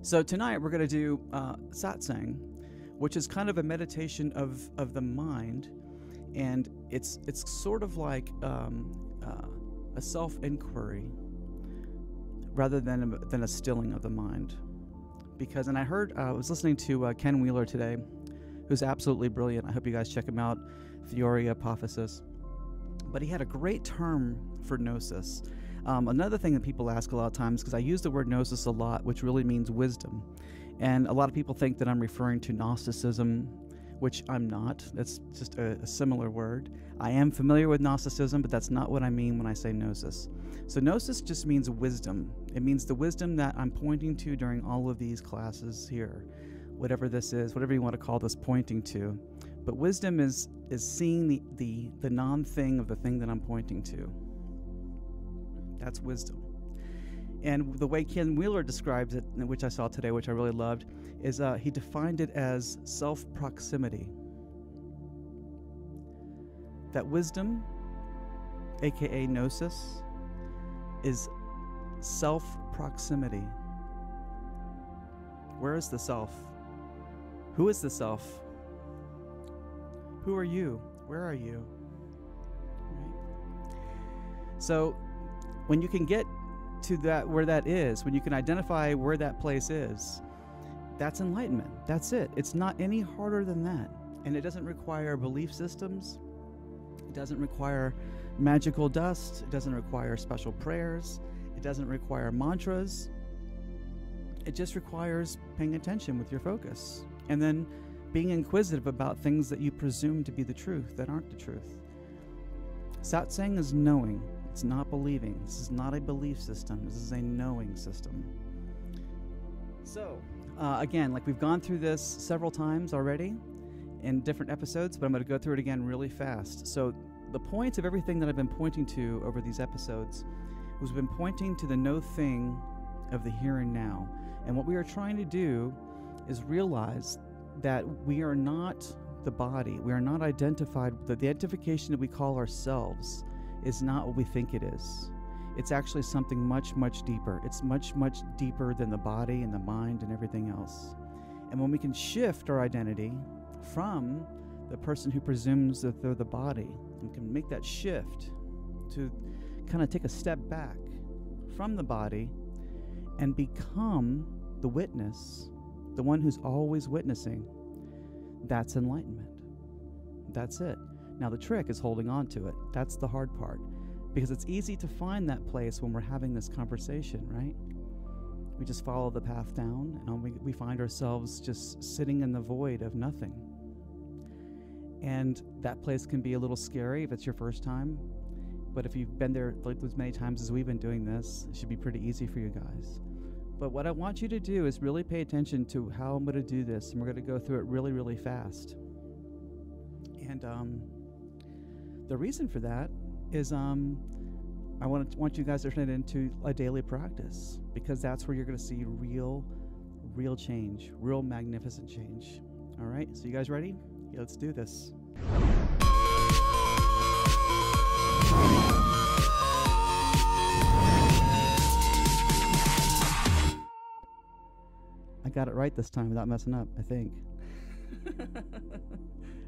So tonight we're going to do satsang, which is kind of a meditation of the mind, and it's sort of like a self-inquiry rather than a stilling of the mind. Because, and I heard, I was listening to Ken Wheeler today, who's absolutely brilliant. I hope you guys check him out, Theory Apophysis. But he had a great term for gnosis. Another thing that people ask a lot of times, because I use the word gnosis a lot, which really means wisdom. And a lot of people think that I'm referring to Gnosticism, which I'm not. That's just a similar word. I am familiar with Gnosticism, but that's not what I mean when I say gnosis. So gnosis just means wisdom. It means the wisdom that I'm pointing to during all of these classes here. Whatever this is, whatever you want to call this pointing to. But wisdom is seeing the non-thing of the thing that I'm pointing to. That's wisdom. And the way Ken Wheeler describes it, which I saw today, which I really loved, is he defined it as self-proximity. That wisdom, aka gnosis, is self-proximity. Where is the self? Who is the self? Who are you? Where are you? Right? So when you can get to that, where that is, when you can identify where that place is, that's enlightenment. That's it. It's not any harder than that. And it doesn't require belief systems. It doesn't require magical dust. It doesn't require special prayers. It doesn't require mantras. It just requires paying attention with your focus. And then being inquisitive about things that you presume to be the truth that aren't the truth. Satsang is knowing. It's not believing. This is not a belief system. This is a knowing system. So, again, like we've gone through this several times already in different episodes, but I'm going to go through it again really fast. So the point of everything that I've been pointing to over these episodes was been pointing to the no thing of the here and now. And what we are trying to do is realize that we are not the body. We are not identified. The identification that we call ourselves is not what we think it is. It's actually something much, much deeper. It's much, much deeper than the body and the mind and everything else. And when we can shift our identity from the person who presumes that they're the body, we can make that shift to kind of take a step back from the body and become the witness, the one who's always witnessing, that's enlightenment. That's it. Now the trick is holding on to it. That's the hard part, because it's easy to find that place when we're having this conversation, right? We just follow the path down and we find ourselves just sitting in the void of nothing. And that place can be a little scary if it's your first time, but if you've been there like as many times as we've been doing this, it should be pretty easy for you guys. But what I want you to do is really pay attention to how I'm going to do this, and we're going to go through it really, really fast. And the reason for that is I want you guys to turn it into a daily practice, because that's where you're going to see real change, real magnificent change. All right, so you guys ready? Yeah, let's do this. I got it right this time without messing up, I think.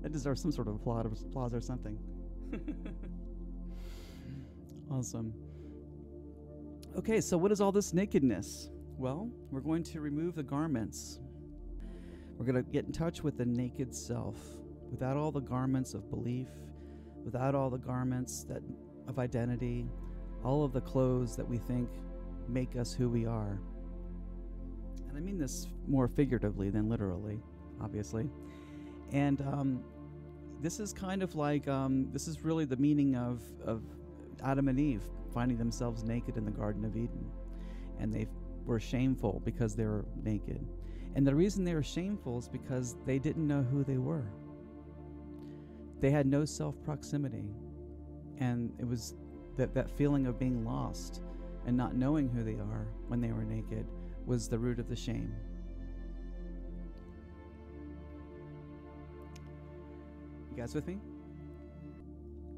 It deserves some sort of applause or something. Awesome. Okay, so what is all this nakedness? Well, we're going to remove the garments. We're going to get in touch with the naked self, without all the garments of belief, without all the garments of identity, all of the clothes that we think make us who we are. And I mean this more figuratively than literally, obviously. And this is kind of like, this is really the meaning of Adam and Eve finding themselves naked in the Garden of Eden. And they were shameful because they were naked. And the reason they were shameful is because they didn't know who they were. They had no self-proximity. And it was that feeling of being lost and not knowing who they are when they were naked was the root of the shame. You guys with me?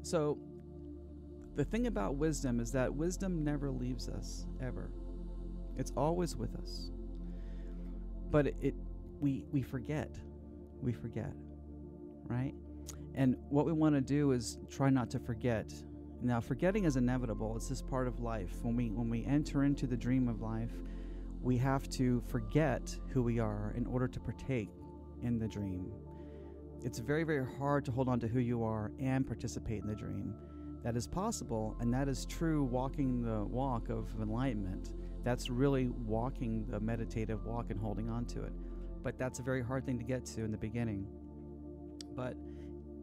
So the thing about wisdom is that wisdom never leaves us, ever. It's always with us. but we forget. We forget, right? And what we want to do is try not to forget. Now, forgetting is inevitable. It's just part of life. When we enter into the dream of life, we have to forget who we are in order to partake in the dream. It's very, very hard to hold on to who you are and participate in the dream. That is possible, and that is true walking the walk of enlightenment. That's really walking the meditative walk and holding on to it. But that's a very hard thing to get to in the beginning. But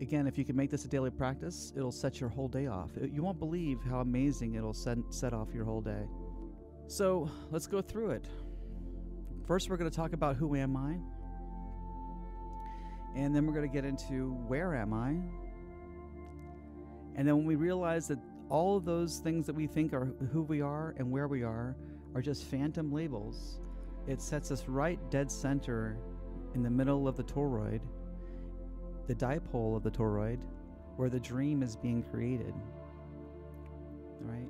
again, if you can make this a daily practice, it'll set your whole day off. You won't believe how amazing it'll set off your whole day. So let's go through it. First, we're going to talk about who am I? And then we're going to get into where am I? And then when we realize that all of those things that we think are who we are and where we are just phantom labels, it sets us right dead center in the middle of the toroid, the dipole of the toroid, where the dream is being created, right?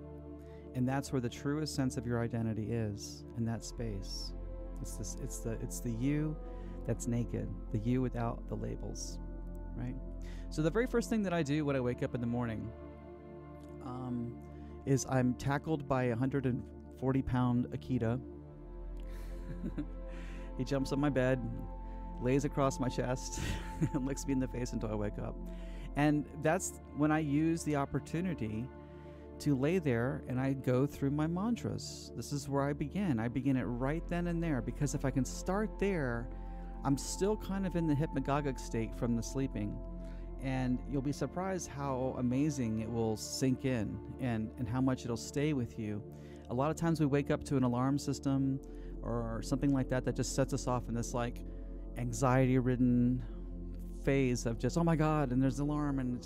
And that's where the truest sense of your identity is, in that space. It's the you that's naked, the you without the labels, right? So the very first thing that I do when I wake up in the morning is I'm tackled by a 140-pound Akita. He jumps on my bed, lays across my chest, and licks me in the face until I wake up. And that's when I use the opportunity to lay there and I go through my mantras. This is where I begin. I begin it right then and there, because if I can start there, I'm still kind of in the hypnagogic state from the sleeping. And you'll be surprised how amazing it will sink in and how much it'll stay with you. A lot of times we wake up to an alarm system or something like that just sets us off in this like anxiety-ridden phase of just, oh my God, and there's an alarm, and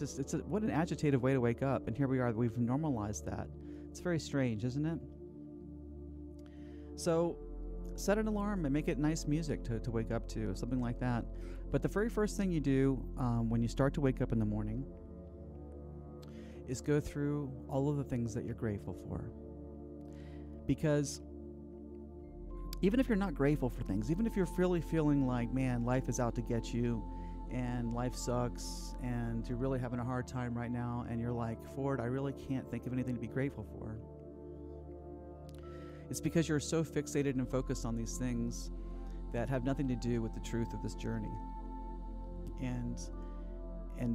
what an agitative way to wake up. And here we are, we've normalized that. It's very strange, isn't it? So set an alarm and make it nice music to wake up to, something like that. But the very first thing you do when you start to wake up in the morning is go through all of the things that you're grateful for. Because even if you're not grateful for things, even if you're really feeling like, man, life is out to get you and life sucks and you're really having a hard time right now and you're like, Ford, I really can't think of anything to be grateful for. It's because you're so fixated and focused on these things that have nothing to do with the truth of this journey. And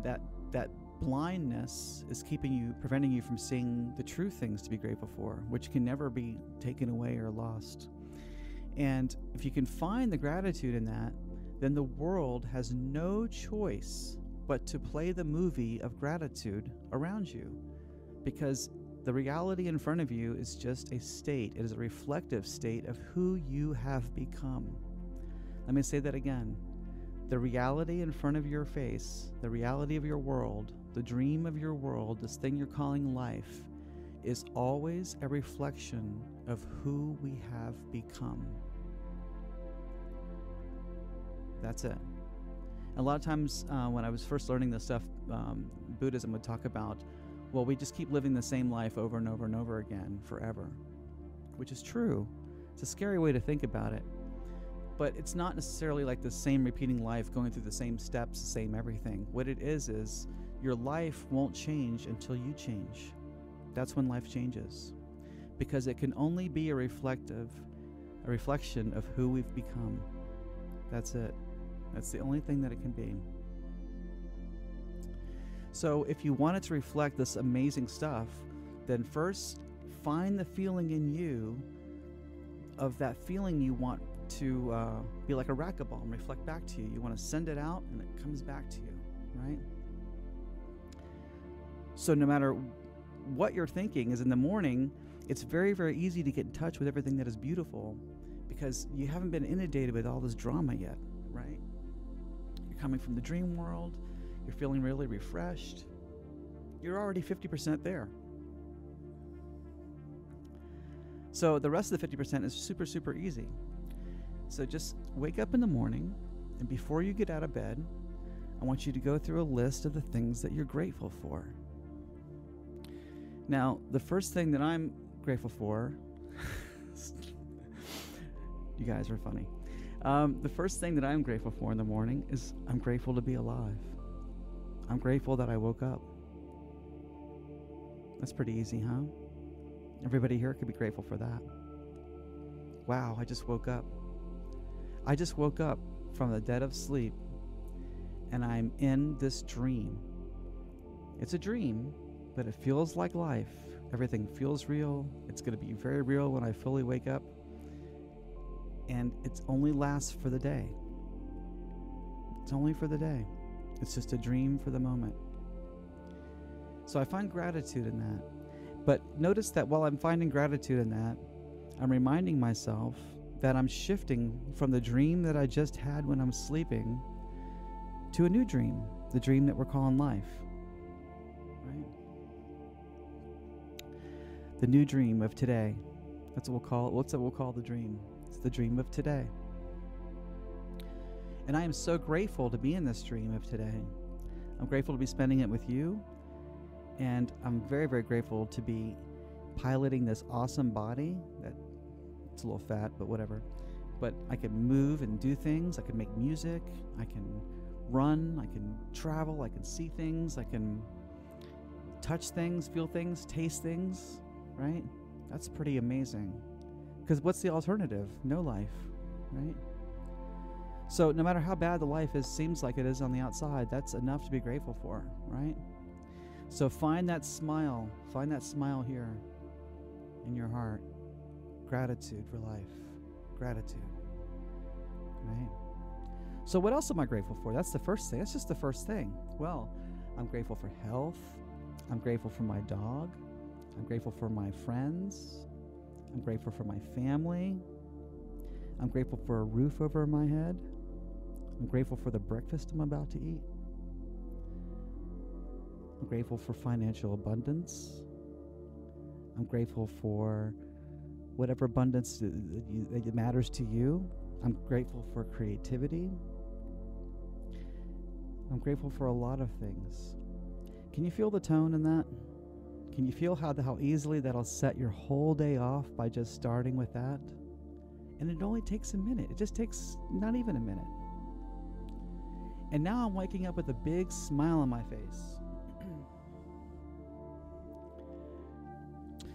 that blindness is preventing you from seeing the true things to be grateful for, which can never be taken away or lost. And if you can find the gratitude in that, then the world has no choice but to play the movie of gratitude around you, because the reality in front of you is just a state. It is a reflective state of who you have become. Let me say that again. The reality in front of your face, the reality of your world, the dream of your world, this thing you're calling life, is always a reflection of who we have become. That's it. A lot of times when I was first learning this stuff, Buddhism would talk about, well, we just keep living the same life over and over and over again forever, which is true. It's a scary way to think about it. But it's not necessarily like the same repeating life, going through the same steps, the same everything. What it is your life won't change until you change. That's when life changes. Because it can only be a reflection of who we've become. That's it. That's the only thing that it can be. So if you want it to reflect this amazing stuff, then first find the feeling in you of that feeling you want to be like a racquetball and reflect back to you. You want to send it out and it comes back to you, right? So no matter what you're thinking is in the morning, it's very, very easy to get in touch with everything that is beautiful because you haven't been inundated with all this drama yet, right? You're coming from the dream world. You're feeling really refreshed. You're already 50% there. So the rest of the 50% is super, super easy. So just wake up in the morning, and before you get out of bed, I want you to go through a list of the things that you're grateful for. Now, the first thing that I'm grateful for, you guys are funny. The first thing that I'm grateful for in the morning is I'm grateful to be alive. I'm grateful that I woke up. That's pretty easy, huh? Everybody here could be grateful for that. Wow, I just woke up. I just woke up from the dead of sleep, and I'm in this dream. It's a dream, but it feels like life. Everything feels real. It's going to be very real when I fully wake up. And it only lasts for the day. It's only for the day. It's just a dream for the moment. So I find gratitude in that. But notice that while I'm finding gratitude in that, I'm reminding myself that I'm shifting from the dream that I just had when I'm sleeping to a new dream, the dream that we're calling life. Right? The new dream of today. That's what we'll call it. What's that we'll call the dream? It's the dream of today. And I am so grateful to be in this dream of today. I'm grateful to be spending it with you. And I'm very, very grateful to be piloting this awesome body that it's a little fat, but whatever. But I can move and do things. I can make music. I can run. I can travel. I can see things. I can touch things, feel things, taste things, right? That's pretty amazing. Because what's the alternative? No life, right? So no matter how bad the life seems like it is on the outside, that's enough to be grateful for, right? So find that smile here in your heart. Gratitude for life. Gratitude, right? So what else am I grateful for? That's the first thing. That's just the first thing. Well, I'm grateful for health. I'm grateful for my dog. I'm grateful for my friends. I'm grateful for my family. I'm grateful for a roof over my head. I'm grateful for the breakfast I'm about to eat. I'm grateful for financial abundance. I'm grateful for whatever abundance that matters to you. I'm grateful for creativity. I'm grateful for a lot of things. Can you feel the tone in that? Can you feel how easily that'll set your whole day off by just starting with that? And it only takes a minute. It just takes not even a minute. And now I'm waking up with a big smile on my face.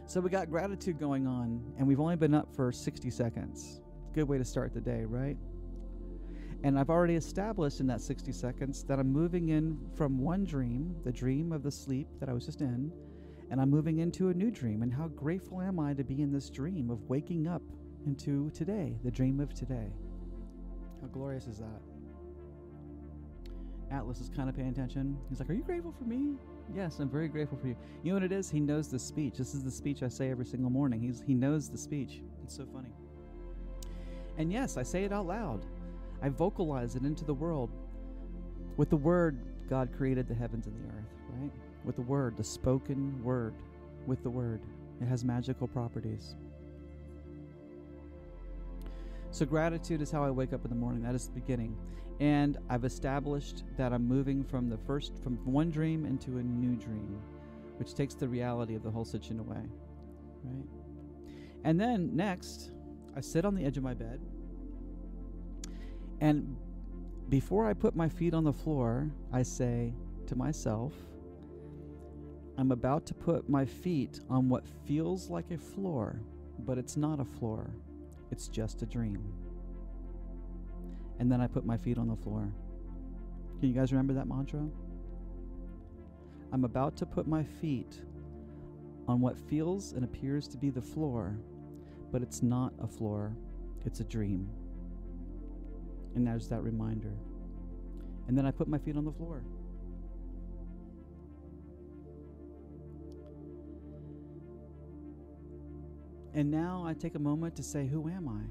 So we got gratitude going on, and we've only been up for 60 seconds. Good way to start the day, right? And I've already established in that 60 seconds that I'm moving in from one dream, the dream of the sleep that I was just in, and I'm moving into a new dream. And how grateful am I to be in this dream of waking up into today, the dream of today. How glorious is that? Atlas is kind of paying attention. He's like, are you grateful for me? Yes, I'm very grateful for you. You know what it is? He knows the speech. This is the speech I say every single morning. He knows the speech. It's so funny. And yes, I say it out loud. I vocalize it into the world. With the word, God created the heavens and the earth, right? With the word, the spoken word. With the word. It has magical properties. So gratitude is how I wake up in the morning. That is the beginning. And I've established that I'm moving from one dream into a new dream, which takes the reality of the whole situation away, right? And then next, I sit on the edge of my bed, and before I put my feet on the floor, I say to myself, I'm about to put my feet on what feels like a floor, but it's not a floor. It's just a dream. And then I put my feet on the floor. Can you guys remember that mantra? I'm about to put my feet on what feels and appears to be the floor, but it's not a floor. It's a dream. And there's that reminder. And then I put my feet on the floor. And now I take a moment to say, who am I?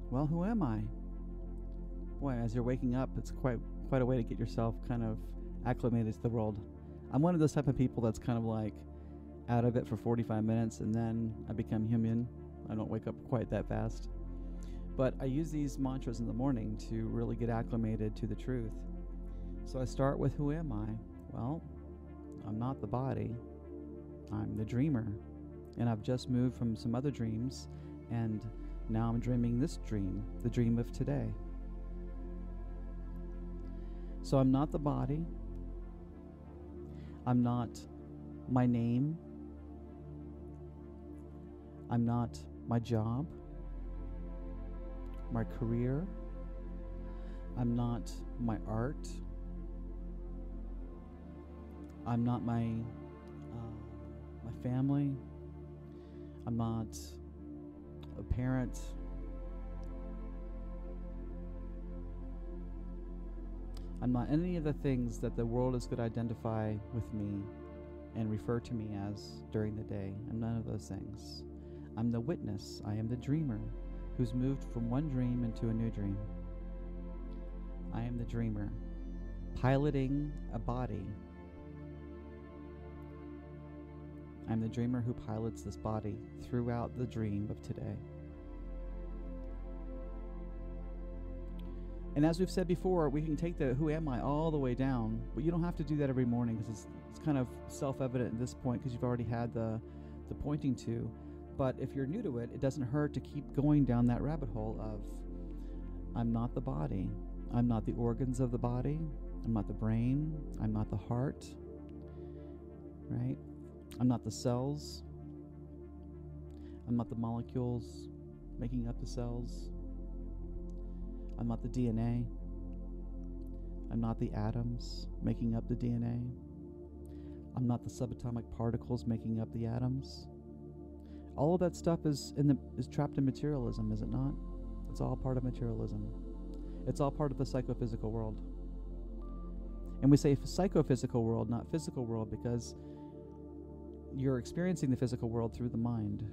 Well, who am I? Boy, as you're waking up, it's quite a way to get yourself kind of acclimated to the world. I'm one of those type of people that's kind of like out of it for 45 minutes and then I become human. I don't wake up quite that fast. But I use these mantras in the morning to really get acclimated to the truth. So I start with, who am I? Well, I'm not the body. I'm the dreamer. And I've just moved from some other dreams, and Now I'm dreaming this dream, the dream of today. So I'm not the body. I'm not my name. I'm not my job, my career. I'm not my art. I'm not my family. I'm not a parent. I'm not any of the things that the world is going to identify with me and refer to me as during the day. I'm none of those things. I'm the witness. I am the dreamer who's moved from one dream into a new dream. I am the dreamer piloting a body. I'm the dreamer who pilots this body throughout the dream of today. And as we've said before, we can take the who am I all the way down, but you don't have to do that every morning because it's kind of self-evident at this point because you've already had the pointing to. But if you're new to it, it doesn't hurt to keep going down that rabbit hole of I'm not the body. I'm not the organs of the body. I'm not the brain. I'm not the heart. Right? I'm not the cells. I'm not the molecules making up the cells. I'm not the DNA. I'm not the atoms making up the DNA. I'm not the subatomic particles making up the atoms. All of that stuff is trapped in materialism, is it not? It's all part of materialism. It's all part of the psychophysical world. And we say psychophysical world, not physical world, because you're experiencing the physical world through the mind.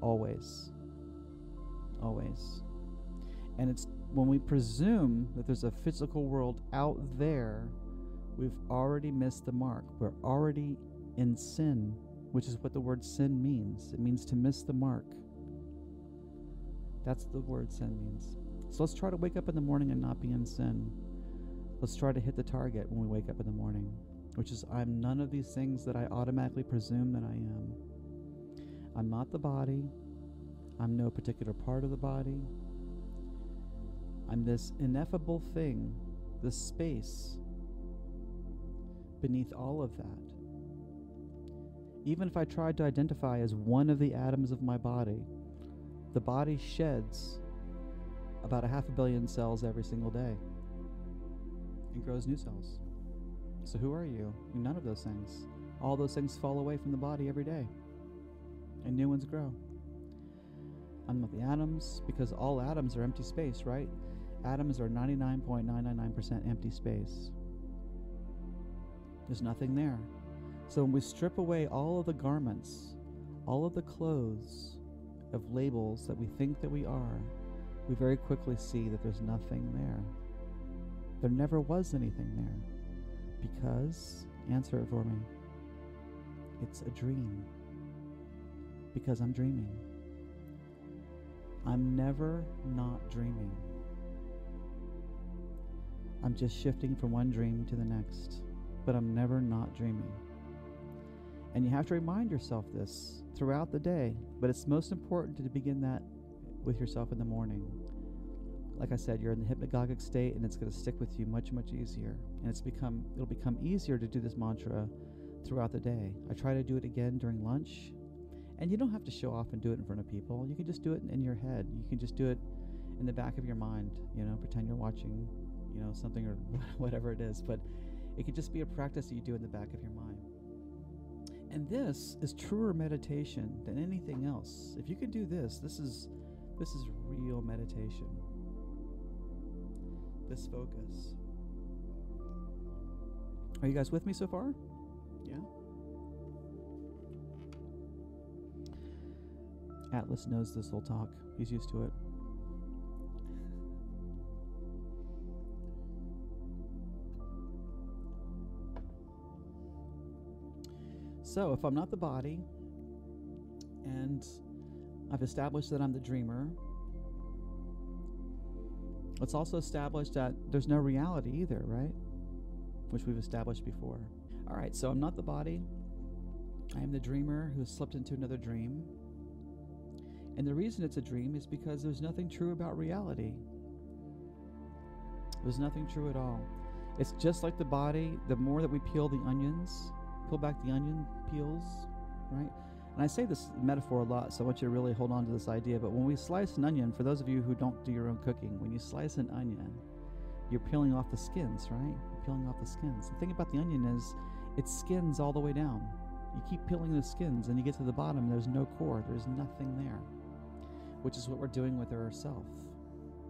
Always. Always. And it's when we presume that there's a physical world out there, we've already missed the mark. We're already in sin, which is what the word sin means. It means to miss the mark. That's the word sin means. So let's try to wake up in the morning and not be in sin. Let's try to hit the target when we wake up in the morning, which is I'm none of these things that I automatically presume that I am. I'm not the body. I'm no particular part of the body. I'm this ineffable thing, this space beneath all of that. Even if I tried to identify as one of the atoms of my body, the body sheds about 500 million cells every single day and grows new cells. So who are you? You're none of those things. All those things fall away from the body every day and new ones grow. I'm not the atoms because all atoms are empty space, right? Atoms are 99.999% empty space. There's nothing there. So when we strip away all of the garments, all of the clothes of labels that we think that we are, we very quickly see that there's nothing there. There never was anything there. Because, answer it for me, it's a dream. Because I'm dreaming. I'm never not dreaming. I'm just shifting from one dream to the next, but I'm never not dreaming. And you have to remind yourself this throughout the day, but it's most important to begin that with yourself in the morning. Like I said, you're in the hypnagogic state and it's going to stick with you much, much easier. And it'll become easier to do this mantra throughout the day. I try to do it again during lunch. And you don't have to show off and do it in front of people. You can just do it in your head. You can just do it in the back of your mind, pretend you're watching, something or whatever it is. But it could just be a practice that you do in the back of your mind. And this is truer meditation than anything else. If you can do this, this is real meditation. This focus. Are you guys with me so far? Yeah? Atlas knows this whole talk. He's used to it. So, if I'm not the body, and I've established that I'm the dreamer, let's also establish that there's no reality either, right? Which we've established before. All right, so I'm not the body. I am the dreamer who slipped into another dream. And the reason it's a dream is because there's nothing true about reality. There's nothing true at all. It's just like the body. The more that we peel the onions, peel back the onion peels, right? And I say this metaphor a lot, so I want you to really hold on to this idea. But when we slice an onion, for those of you who don't do your own cooking, when you slice an onion, you're peeling off the skins, right? You're peeling off the skins. The thing about the onion is it skins all the way down. You keep peeling the skins and you get to the bottom, there's no core, there's nothing there, which is what we're doing with ourself.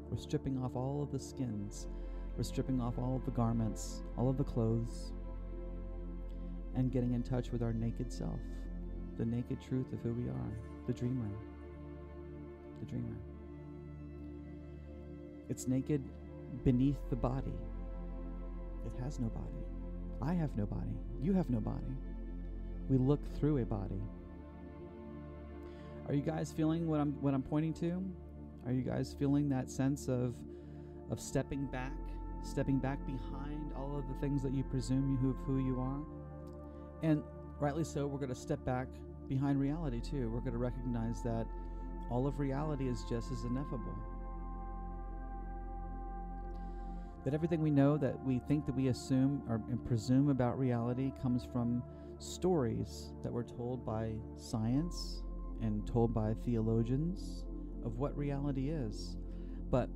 We're stripping off all of the skins. We're stripping off all of the garments, all of the clothes, and getting in touch with our naked self, the naked truth of who we are, the dreamer. The dreamer. It's naked beneath the body. It has no body. I have no body. You have no body. We look through a body. Are you guys feeling what I'm pointing to? Are you guys feeling that sense of stepping back behind all of the things that you presume who you are? And rightly so, we're going to step back behind reality too. We're going to recognize that all of reality is just as ineffable. That everything we know, that we think, that we assume and presume about reality comes from stories that were told by science and told by theologians of what reality is. But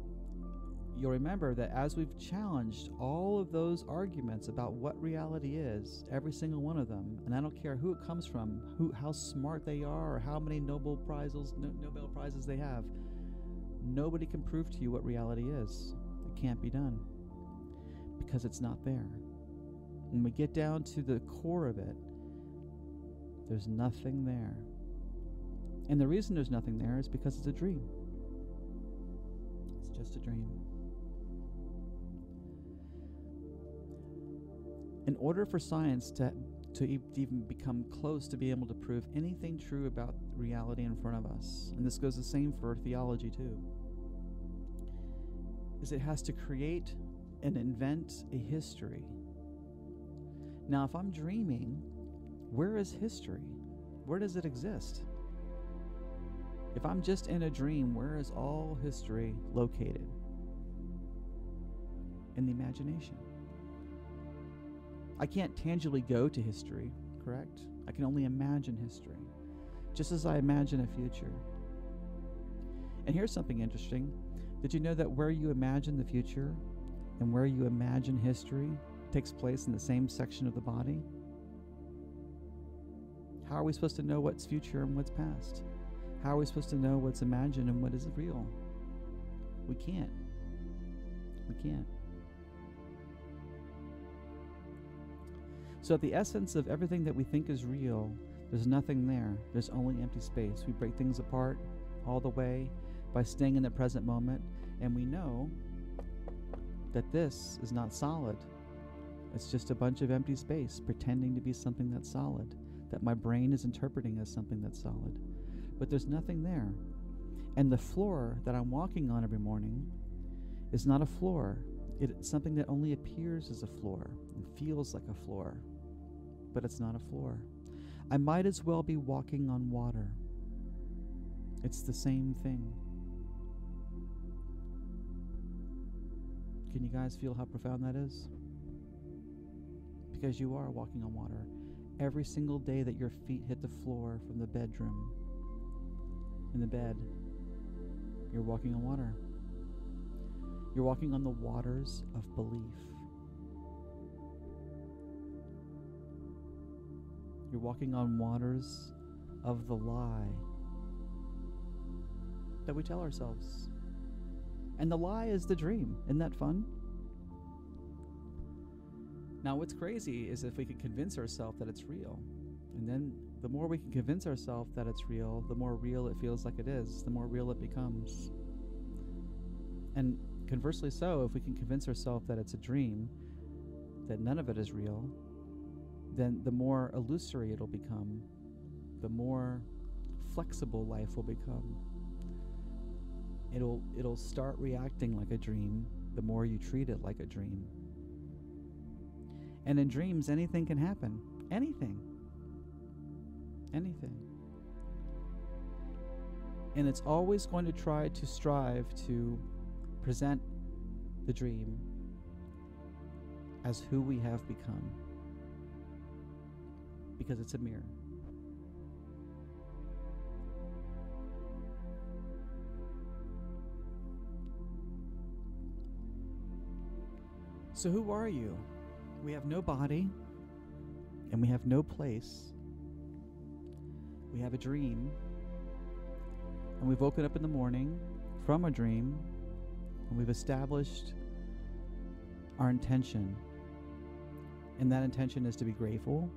you'll remember that as we've challenged all of those arguments about what reality is, every single one of them, and I don't care who it comes from, how smart they are, or how many Nobel Prizes they have, nobody can prove to you what reality is. It can't be done because it's not there. When we get down to the core of it, there's nothing there. And the reason there's nothing there is because it's a dream. It's just a dream. In order for science to even become close to be able to prove anything true about reality in front of us, and this goes the same for theology too, is it has to create and invent a history. Now, if I'm dreaming, where is history? Where does it exist? If I'm just in a dream, where is all history located? In the imagination. I can't tangibly go to history, correct? I can only imagine history, just as I imagine a future. And here's something interesting. Did you know that where you imagine the future and where you imagine history takes place in the same section of the body? How are we supposed to know what's future and what's past? How are we supposed to know what's imagined and what is real? We can't. We can't. So at the essence of everything that we think is real, there's nothing there. There's only empty space. We break things apart all the way by staying in the present moment, and we know that this is not solid. It's just a bunch of empty space pretending to be something that's solid, that my brain is interpreting as something that's solid. But there's nothing there. And the floor that I'm walking on every morning is not a floor. It's something that only appears as a floor and feels like a floor, but it's not a floor. I might as well be walking on water. It's the same thing. Can you guys feel how profound that is? Because you are walking on water. Every single day that your feet hit the floor from the bedroom, in the bed, you're walking on water. You're walking on the waters of belief. You're walking on waters of the lie that we tell ourselves. And the lie is the dream. Isn't that fun? Now, what's crazy is if we can convince ourselves that it's real. And then the more we can convince ourselves that it's real, the more real it feels like it is, the more real it becomes. And conversely so, if we can convince ourselves that it's a dream, that none of it is real, then the more illusory it'll become, the more flexible life will become. It'll start reacting like a dream the more you treat it like a dream. And in dreams, anything can happen. Anything. Anything. And it's always going to try to strive to present the dream as who we have become, because it's a mirror. So who are you? We have no body, and we have no place. We have a dream, and we've woken up in the morning from a dream, and we've established our intention. And that intention is to be grateful.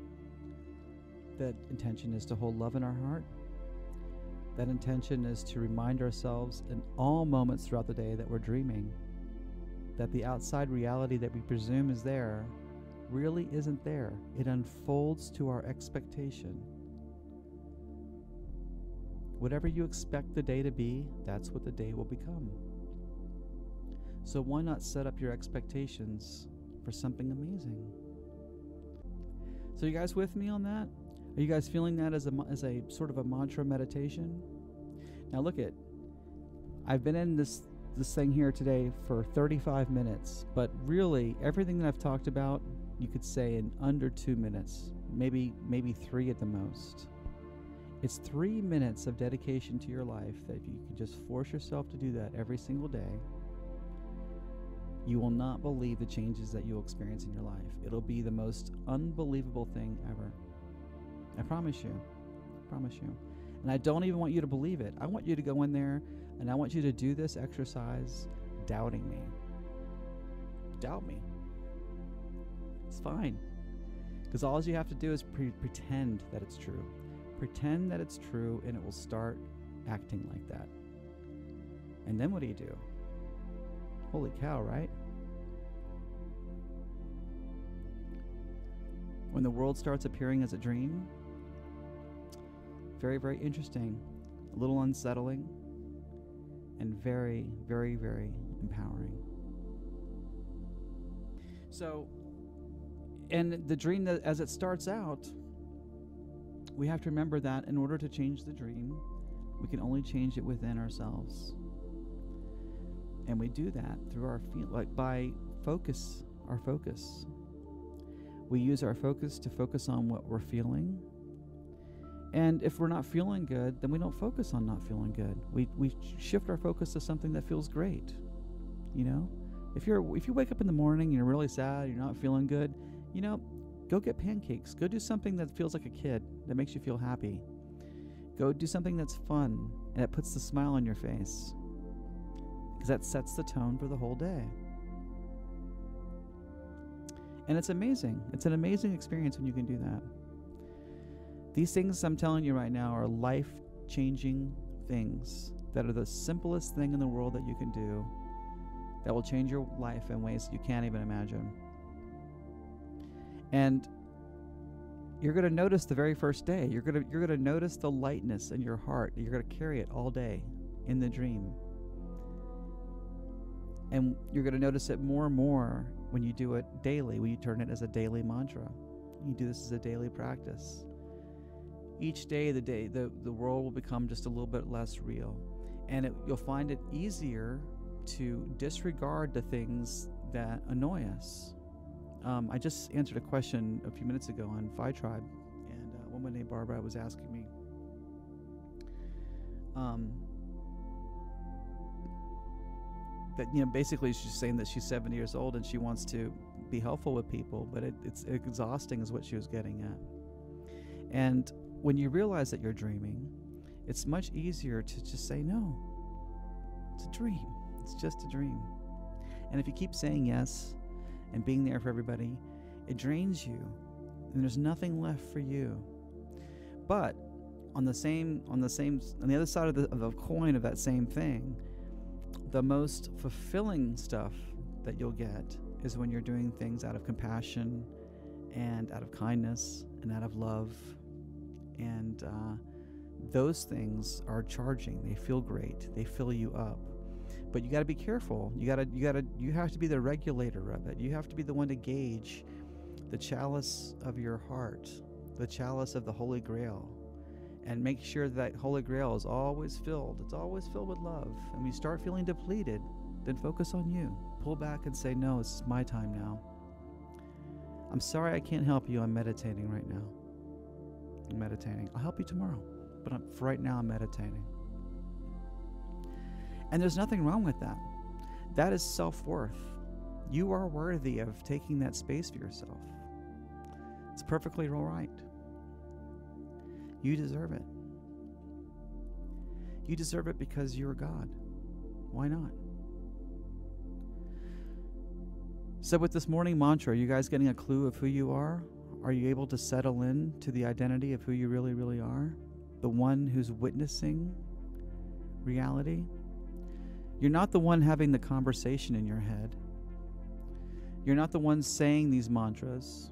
That intention is to hold love in our heart. That intention is to remind ourselves in all moments throughout the day that we're dreaming, that the outside reality that we presume is there really isn't there. It unfolds to our expectation. Whatever you expect the day to be, that's what the day will become. So why not set up your expectations for something amazing? So you guys with me on that? Are you guys feeling that as a sort of a mantra meditation? Now look at, I've been in this thing here today for 35 minutes, but really everything that I've talked about, you could say in under 2 minutes, maybe 3 at the most. It's 3 minutes of dedication to your life that if you can just force yourself to do that every single day, you will not believe the changes that you'll experience in your life. It'll be the most unbelievable thing ever. I promise you. I promise you. And I don't even want you to believe it. I want you to go in there and I want you to do this exercise doubting me. Doubt me. It's fine. Because all you have to do is pretend that it's true. Pretend that it's true, and it will start acting like that. And then what do? Holy cow, right? When the world starts appearing as a dream, very, very interesting, a little unsettling, and very, very, very empowering. So, and the dream, that as it starts out, we have to remember that in order to change the dream, we can only change it within ourselves. And we do that through our by our focus. We use our focus to focus on what we're feeling. And if we're not feeling good, then we don't focus on not feeling good. We shift our focus to something that feels great. You know, if you wake up in the morning and you're really sad, you're not feeling good, you know, go get pancakes. Go do something that feels like a kid, that makes you feel happy. Go do something that's fun and that puts the smile on your face, because that sets the tone for the whole day. And it's amazing. It's an amazing experience when you can do that. These things I'm telling you right now are life-changing things that are the simplest thing in the world that you can do that will change your life in ways that you can't even imagine. And you're going to notice the very first day. You're going to notice the lightness in your heart. You're going to carry it all day in the dream. And you're going to notice it more and more when you do it daily, when you turn it as a daily mantra. You do this as a daily practice. Each day, the world will become just a little bit less real. And you'll find it easier to disregard the things that annoy us. I just answered a question a few minutes ago on Phi Tribe, and a woman named Barbara was asking me, that, you know, basically she's saying that she's 70 years old and she wants to be helpful with people, but it's exhausting is what she was getting at. And when you realize that you're dreaming, it's much easier to just say, no, it's a dream. It's just a dream. And if you keep saying yes and being there for everybody, it drains you, and there's nothing left for you. But on the other side of the coin of that same thing, the most fulfilling stuff that you'll get is when you're doing things out of compassion and out of kindness and out of love. And those things are charging. They feel great. They fill you up. But you got to be careful. You have to be the regulator of it. You have to be the one to gauge the chalice of your heart, the chalice of the Holy Grail. And make sure that Holy Grail is always filled. It's always filled with love. And when you start feeling depleted, then focus on you. Pull back and say, no, it's my time now. I'm sorry I can't help you. I'm meditating right now. I'm meditating. I'll help you tomorrow. But for right now, I'm meditating. And there's nothing wrong with that. That is self-worth. You are worthy of taking that space for yourself. It's perfectly all right. You deserve it. You deserve it because you're God. Why not? So with this morning mantra, are you guys getting a clue of who you are? Are you able to settle in to the identity of who you really, really are? The one who's witnessing reality? You're not the one having the conversation in your head. You're not the one saying these mantras.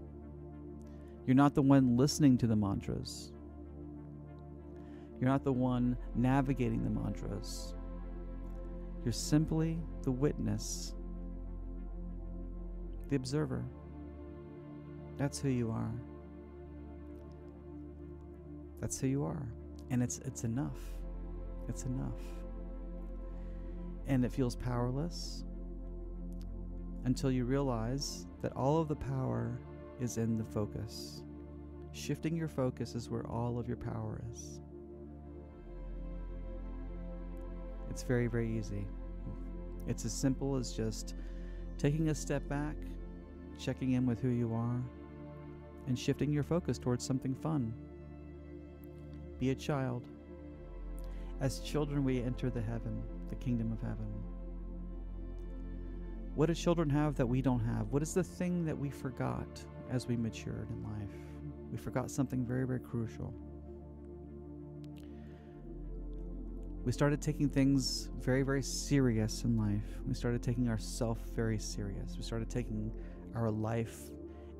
You're not the one listening to the mantras. You're not the one navigating the mantras. You're simply the witness, the observer. That's who you are. That's who you are. And it's enough. It's enough. And it feels powerless until you realize that all of the power is in the focus. Shifting your focus is where all of your power is. It's very, very easy. It's as simple as just taking a step back, checking in with who you are, and shifting your focus towards something fun. Be a child. As children, we enter the kingdom of heaven. What do children have that we don't have? What is the thing that we forgot as we matured in life? We forgot something very, very crucial. We started taking things very, very serious in life. We started taking ourselves very serious. We started taking our life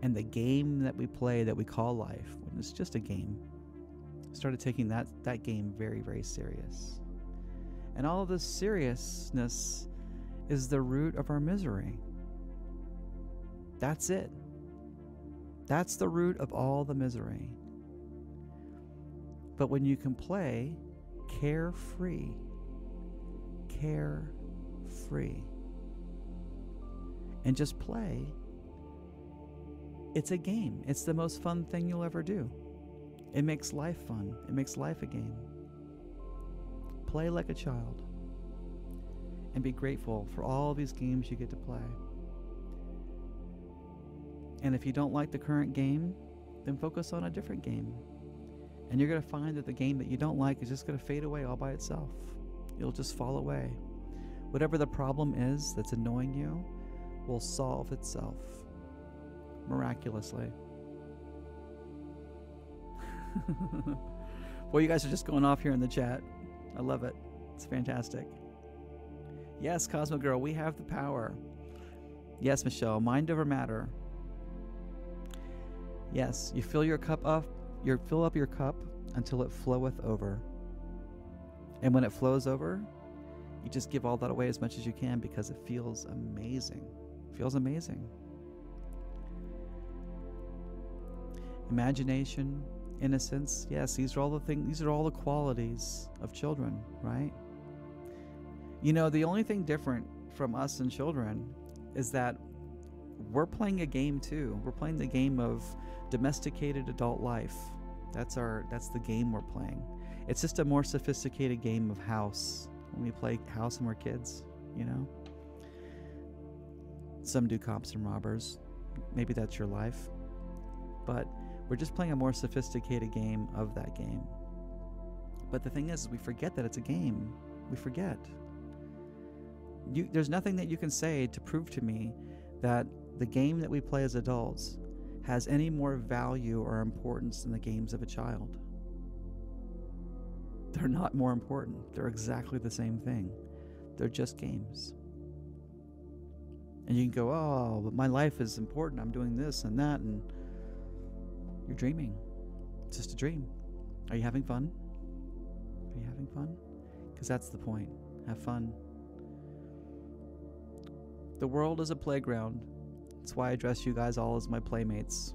and the game that we play that we call life, when it's just a game. We started taking that game very, very serious. And all of this seriousness is the root of our misery. That's it. That's the root of all the misery. But when you can play carefree, and just play, it's a game. It's the most fun thing you'll ever do. It makes life fun. It makes life a game. Play like a child and be grateful for all these games you get to play. And if you don't like the current game, then focus on a different game. And you're going to find that the game that you don't like is just going to fade away all by itself. It'll just fall away. Whatever the problem is that's annoying you will solve itself miraculously. Well, you guys are just going off here in the chat. I love it. It's fantastic. Yes, Cosmo Girl, we have the power. Yes, Michelle, mind over matter. Yes, you fill your cup up. You fill up your cup until it floweth over. And when it flows over, you just give all that away as much as you can because it feels amazing. It feels amazing. Imagination, innocence, yes, these are all the things, these are all the qualities of children, right? You know, the only thing different from us and children is that we're playing a game too. We're playing the game of domesticated adult life. That's the game we're playing. It's just a more sophisticated game of house. When we play house and we're kids, you know. Some do cops and robbers. Maybe that's your life. But we're just playing a more sophisticated game of that game. But the thing is we forget that it's a game. We forget. There's nothing that you can say to prove to me that the game that we play as adults has any more value or importance than the games of a child. They're not more important. They're exactly the same thing. They're just games. And you can go, oh, but my life is important. I'm doing this and that, and you're dreaming. It's just a dream. Are you having fun? Are you having fun? Because that's the point. Have fun. The world is a playground. That's why I address you guys all as my playmates.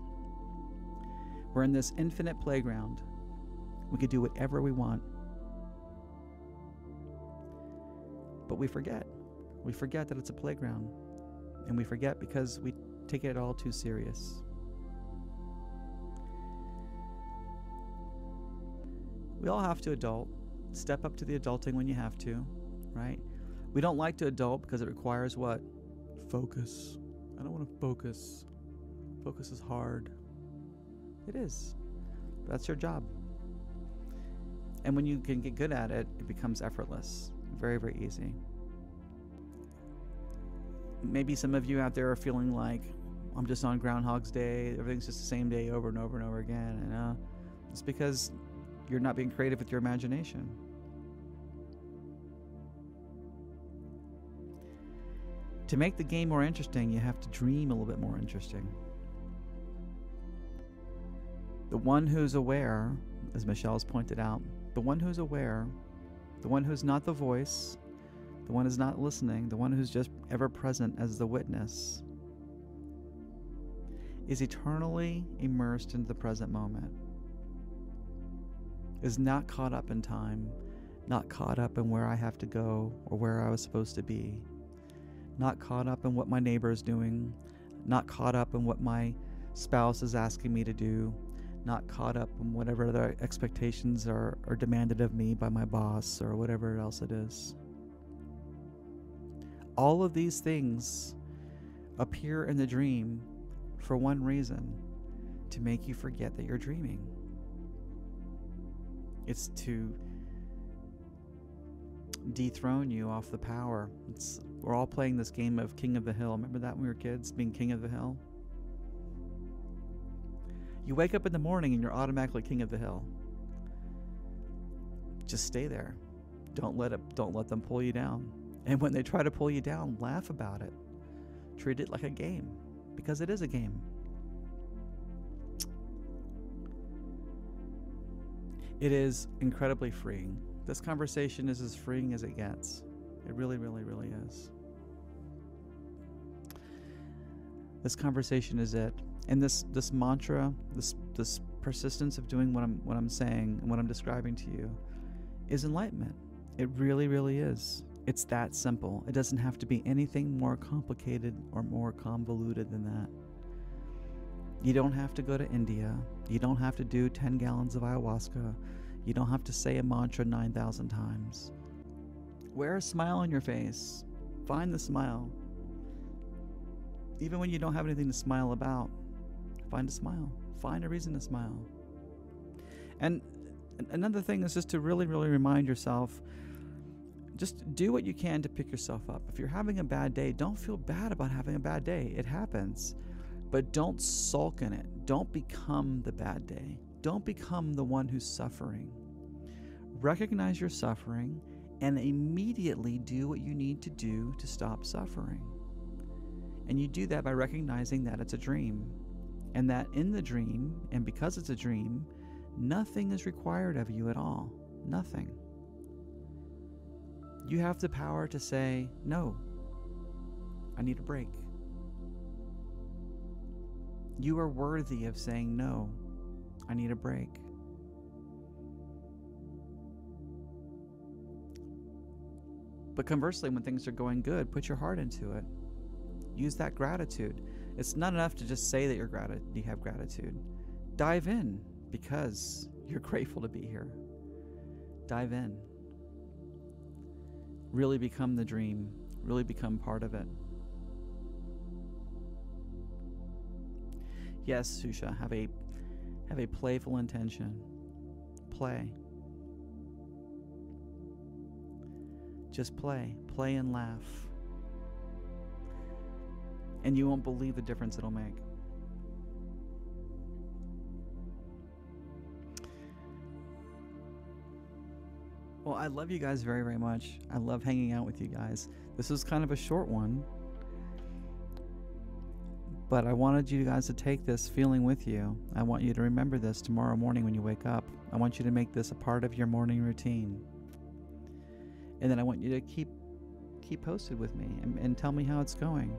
We're in this infinite playground. We could do whatever we want. But we forget. We forget that it's a playground. And we forget because we take it all too serious. We all have to adult. Step up to the adulting when you have to, right? We don't like to adult because it requires what? Focus. I don't want to focus. Focus is hard. It is. But that's your job. And when you can get good at it, it becomes effortless. Very, very easy. Maybe some of you out there are feeling like, I'm just on Groundhog's Day. Everything's just the same day over and over and over again. And it's because you're not being creative with your imagination. To make the game more interesting, you have to dream a little bit more interesting. The one who's aware, as Michelle's pointed out, the one who's aware, the one who's not the voice, the one who's not listening, the one who's just ever present as the witness, is eternally immersed into the present moment, is not caught up in time, not caught up in where I have to go or where I was supposed to be, not caught up in what my neighbor is doing, not caught up in what my spouse is asking me to do, not caught up in whatever other expectations are demanded of me by my boss or whatever else it is. All of these things appear in the dream for one reason: to make you forget that you're dreaming. It's to dethrone you off the power. We're all playing this game of King of the Hill. Remember that when we were kids, being King of the Hill? You wake up in the morning and you're automatically King of the Hill. Just stay there. Don't let them pull you down. And when they try to pull you down, laugh about it. Treat it like a game, because it is a game. It is incredibly freeing. This conversation is as freeing as it gets. It really, really, really is. This conversation is it. And this mantra, this persistence of doing what I'm saying and what I'm describing to you is enlightenment. It really, really is. It's that simple. It doesn't have to be anything more complicated or more convoluted than that. You don't have to go to India. You don't have to do 10 gallons of ayahuasca. You don't have to say a mantra 9,000 times. Wear a smile on your face. Find the smile. Even when you don't have anything to smile about, find a smile. Find a reason to smile. And another thing is just to really, really remind yourself, just do what you can to pick yourself up. If you're having a bad day, don't feel bad about having a bad day. It happens. But don't sulk in it. Don't become the bad day. Don't become the one who's suffering. Recognize your suffering and immediately do what you need to do to stop suffering. And you do that by recognizing that it's a dream, and that in the dream, and because it's a dream, nothing is required of you at all. Nothing. You have the power to say, no, I need a break. You are worthy of saying, no, I need a break. But conversely, when things are going good, put your heart into it. Use that gratitude. It's not enough to just say that you have gratitude. Dive in, because you're grateful to be here. Dive in. Really become the dream. Really become part of it. Yes, Susha, have a playful intention. Play. Just play. Play and laugh. And you won't believe the difference it'll make. Well, I love you guys very, very much. I love hanging out with you guys. This was kind of a short one, but I wanted you guys to take this feeling with you. I want you to remember this tomorrow morning when you wake up. I want you to make this a part of your morning routine. And then I want you to keep posted with me and tell me how it's going.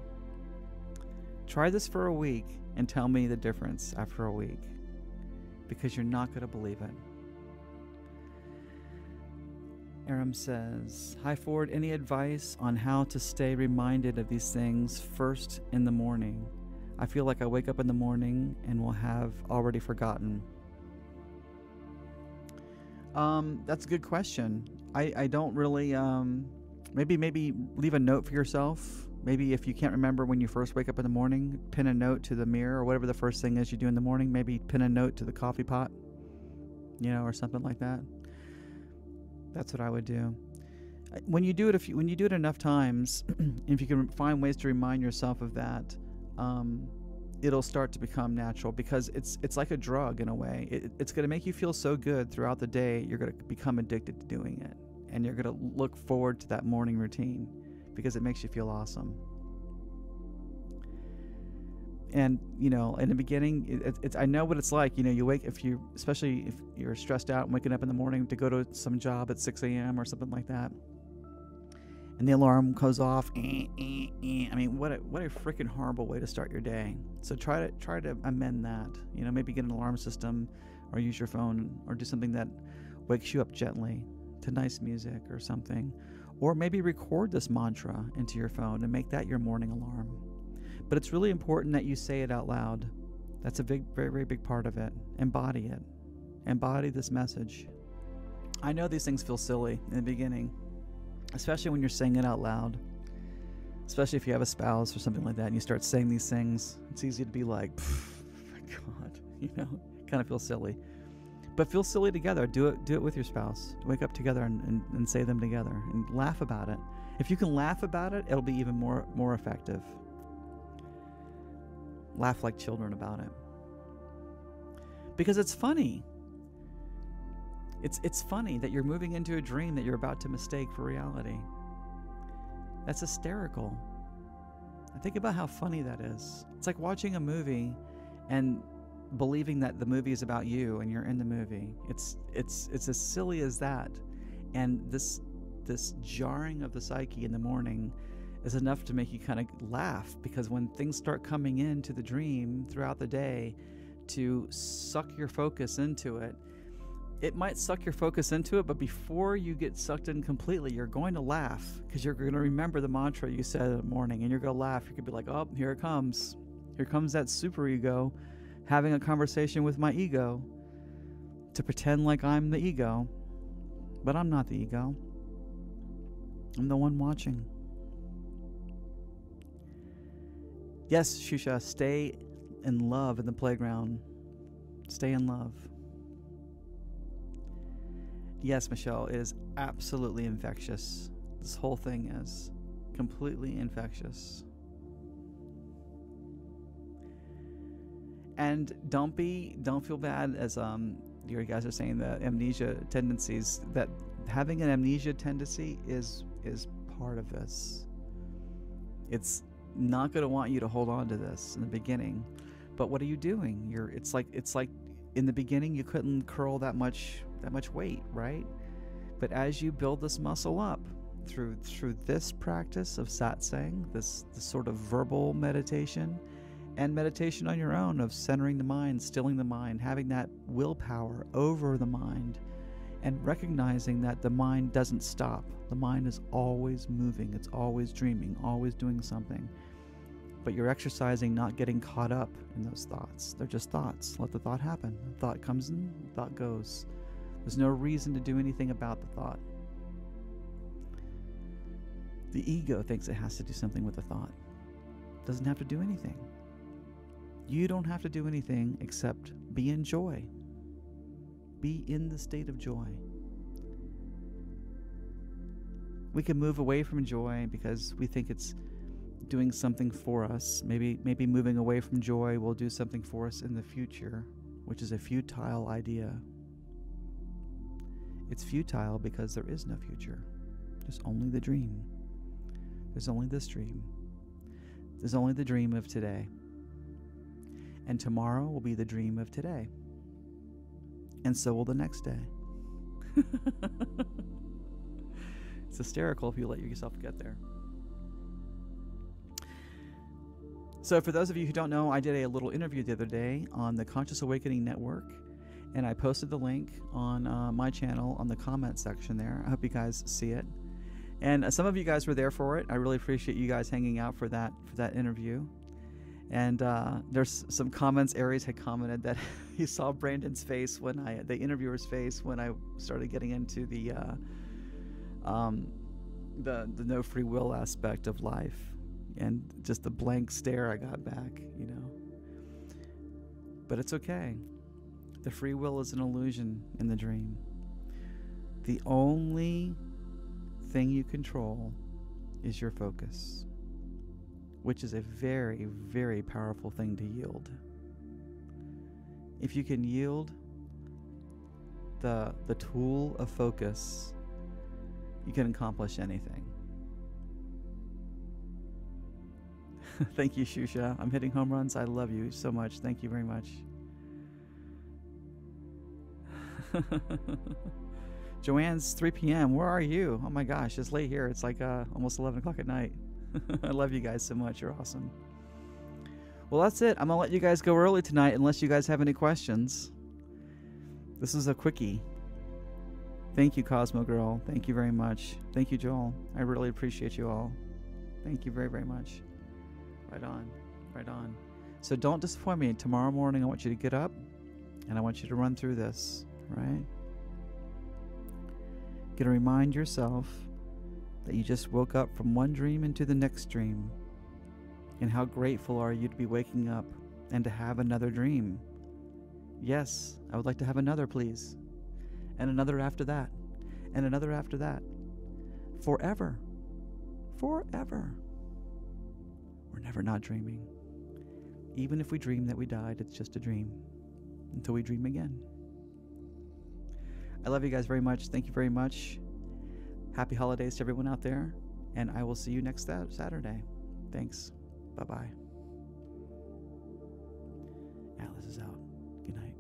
Try this for a week and tell me the difference after a week, because you're not going to believe it. Aram says, hi Ford, any advice on how to stay reminded of these things first in the morning? I feel like I wake up in the morning and will have already forgotten. That's a good question. I don't really, maybe leave a note for yourself. Maybe if you can't remember when you first wake up in the morning, pin a note to the mirror or whatever the first thing is you do in the morning. Maybe pin a note to the coffee pot, or something like that. That's what I would do. When you do it, when you do it enough times, if you can find ways to remind yourself of that, it'll start to become natural, because it's like a drug in a way. It's going to make you feel so good throughout the day. You're going to become addicted to doing it, and you're going to look forward to that morning routine because it makes you feel awesome. And in the beginning, I know what it's like. You wake, especially if you're stressed out and waking up in the morning to go to some job at 6 a.m. or something like that, and the alarm goes off. I mean, what a freaking horrible way to start your day. So try to amend that. Maybe get an alarm system, or use your phone, or do something that wakes you up gently to nice music or something, or maybe record this mantra into your phone and make that your morning alarm. But it's really important that you say it out loud. That's a very, very big part of it. Embody it. Embody this message. I know these things feel silly in the beginning, especially when you're saying it out loud. Especially if you have a spouse or something like that and you start saying these things. It's easy to be like, my God, kind of feel silly. But feel silly together. Do it with your spouse. Wake up together and say them together and laugh about it. If you can laugh about it, it'll be even more effective. Laugh like children about it. Because it's funny. It's funny that you're moving into a dream that you're about to mistake for reality. That's hysterical. Think about how funny that is. It's like watching a movie and believing that the movie is about you and you're in the movie. It's as silly as that. And this jarring of the psyche in the morning is enough to make you kind of laugh, because when things start coming into the dream throughout the day to suck your focus into it, it might suck your focus into it, but before you get sucked in completely, you're going to laugh, because you're going to remember the mantra you said in the morning, and you're going to laugh. You could be like, oh, here it comes. Here comes that super ego having a conversation with my ego to pretend like I'm the ego. But I'm not the ego. I'm the one watching. Yes, Shusha, stay in love in the playground. Stay in love. Yes, Michelle, it is absolutely infectious. This whole thing is completely infectious. And don't feel bad, as you guys are saying, the amnesia tendencies, that having an amnesia tendency is part of this. It's not going to want you to hold on to this in the beginning, but what are you doing? It's like in the beginning you couldn't curl that much weight, right? But as you build this muscle up through this practice of satsang, this sort of verbal meditation, and meditation on your own of centering the mind, stilling the mind, having that willpower over the mind, and recognizing that the mind doesn't stop. The mind is always moving. It's always dreaming, always doing something. But you're exercising not getting caught up in those thoughts. They're just thoughts. Let the thought happen. The thought comes in, the thought goes. There's no reason to do anything about the thought. The ego thinks it has to do something with the thought. It doesn't have to do anything. You don't have to do anything except be in joy. Be in the state of joy. We can move away from joy because we think it's doing something for us. Maybe moving away from joy will do something for us in the future, which is a futile idea. It's futile because there is no future. There's only the dream. There's only this dream. There's only the dream of today. And tomorrow will be the dream of today. And so will the next day. It's hysterical if you let yourself get there. So for those of you who don't know, I did a little interview the other day on the Conscious Awakening Network. And I posted the link on my channel on the comment section there. I hope you guys see it. And some of you guys were there for it. I really appreciate you guys hanging out for that interview. And there's some comments. Aries had commented that he saw Brandon's face the interviewer's face when I started getting into the no free will aspect of life, and just the blank stare I got back, you know. But it's okay. The free will is an illusion in the dream. The only thing you control is your focus, which is a very, very powerful thing to yield. If you can yield the tool of focus, you can accomplish anything. Thank you, Shusha. I'm hitting home runs. I love you so much. Thank you very much. Joanne's 3 p.m. Where are you? Oh my gosh, it's late here. It's like almost 11 o'clock at night. I love you guys so much. You're awesome. Well, that's it. I'm going to let you guys go early tonight unless you guys have any questions. This is a quickie. Thank you, Cosmo Girl. Thank you very much. Thank you, Joel. I really appreciate you all. Thank you very, very much. Right on. Right on. So don't disappoint me. Tomorrow morning, I want you to get up and I want you to run through this, right? You're going to remind yourself that you just woke up from one dream into the next dream. And how grateful are you to be waking up and to have another dream? Yes, I would like to have another, please. And another after that. And another after that. Forever. Forever. We're never not dreaming. Even if we dream that we died, it's just a dream. Until we dream again. I love you guys very much. Thank you very much. Happy holidays to everyone out there. And I will see you next Saturday. Thanks. Bye-bye. Atlas is out. Good night.